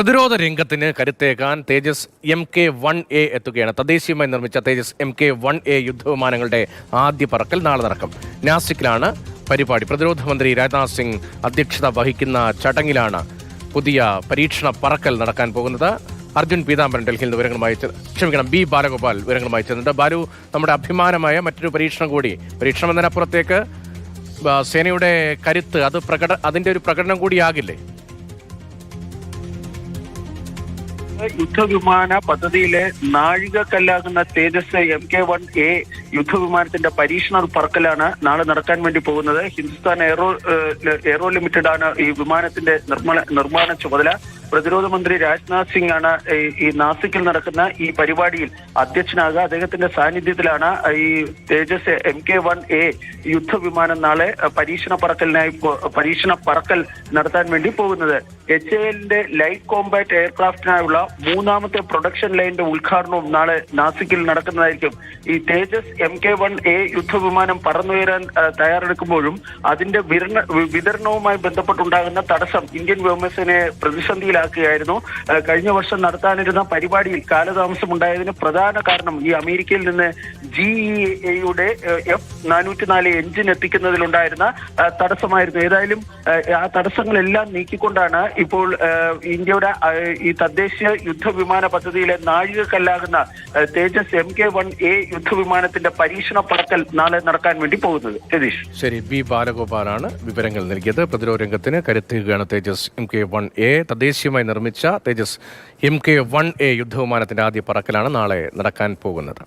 പ്രതിരോധ രംഗത്തിന് കരുത്തേകാൻ തേജസ് MK-1A എത്തുകയാണ്. തദ്ദേശീയമായി നിർമ്മിച്ച തേജസ് MK-1A യുദ്ധവിമാനങ്ങളുടെ ആദ്യ പറക്കൽ നാളെ നടക്കും. നാസിക്കിലാണ് പരിപാടി. പ്രതിരോധ മന്ത്രി രാജ്നാഥ് സിംഗ് അധ്യക്ഷത വഹിക്കുന്ന ചടങ്ങിലാണ് പുതിയ പരീക്ഷണ പറക്കൽ നടക്കാൻ പോകുന്നത്. അർജുൻ പീതാംബരൻ ഡൽഹിയിൽ നിന്ന് വിവരങ്ങളുമായി ബി ബാലഗോപാൽ വിവരങ്ങളുമായി ചേർന്നുണ്ട്. ബാലു, നമ്മുടെ അഭിമാനമായ മറ്റൊരു പരീക്ഷണം കൂടി, പരീക്ഷണം എന്നതിനപ്പുറത്തേക്ക് സേനയുടെ കരുത്ത് അതിന്റെ ഒരു പ്രകടനം കൂടിയാകില്ലേ? യുദ്ധവിമാന പദ്ധതിയിലെ നാഴികക്കല്ലാകുന്ന തേജസ് MK-1A യുദ്ധവിമാനത്തിന്റെ പരീക്ഷണ പറക്കലാണ് നാളെ നടക്കാൻ വേണ്ടി പോകുന്നത്. ഹിന്ദുസ്ഥാൻ എയ്റോ ലിമിറ്റഡ് ആണ് ഈ വിമാനത്തിന്റെ നിർമ്മാണ ചുമതല. പ്രതിരോധ മന്ത്രി രാജ്നാഥ് സിംഗ് ആണ് ഈ നാസിക്കിൽ നടക്കുന്ന ഈ പരിപാടിയിൽ അധ്യക്ഷനാകുക. അദ്ദേഹത്തിന്റെ സാന്നിധ്യത്തിലാണ് ഈ തേജസ് MK-1A യുദ്ധവിമാനം നാളെ പരീക്ഷണ പറക്കൽ നടത്താൻ വേണ്ടി പോകുന്നത്. HALന്റെ ലൈറ്റ് കോമ്പാറ്റ് എയർക്രാഫ്റ്റിനായുള്ള മൂന്നാമത്തെ പ്രൊഡക്ഷൻ ലൈനിന്റെ ഉദ്ഘാടനവും നാളെ നാസിക്കിൽ നടക്കുന്നതായിരിക്കും. ഈ തേജസ് MK-1A യുദ്ധവിമാനം പറന്നുയരാൻ തയ്യാറെടുക്കുമ്പോഴും അതിന്റെ വിതരണവുമായി ബന്ധപ്പെട്ടുണ്ടാകുന്ന തടസ്സം ഇന്ത്യൻ വ്യോമസേനയെ പ്രതിസന്ധിയിലാക്കുകയായിരുന്നു. കഴിഞ്ഞ വർഷം നടത്താനിരുന്ന പരിപാടിയിൽ കാലതാമസം ഉണ്ടായതിന് പ്രധാന കാരണം ഈ അമേരിക്കയിൽ നിന്ന് GEAയുടെ F-404 എഞ്ചിൻ എത്തിക്കുന്നതിലുണ്ടായിരുന്ന തടസ്സമായിരുന്നു. ഏതായാലും ആ തടസ്സങ്ങളെല്ലാം നീക്കിക്കൊണ്ടാണ് ഇപ്പോൾ ഇന്ത്യയുടെ ഈ തദ്ദേശീയ യുദ്ധവിമാന പദ്ധതിയിലെ നാഴികക്കല്ലാകുന്ന തേജസ് MK-1A യുദ്ധവിമാനത്തിന്റെ പരീക്ഷണ പറക്കൽ നാളെ നടക്കാൻ വേണ്ടി പോകുന്നത്. രതീഷ്, ശരി. ബി ബാലഗോപാലാണ് വിവരങ്ങൾ നൽകിയത്. പ്രതിരോധ രംഗത്തിന് കരുത്തുകയാണ് തേജസ് MK-1A. തദ്ദേശീയമായി നിർമ്മിച്ച തേജസ് MK-1A യുദ്ധവിമാനത്തിന്റെ ആദ്യ പറക്കലാണ് നാളെ നടക്കാൻ പോകുന്നത്.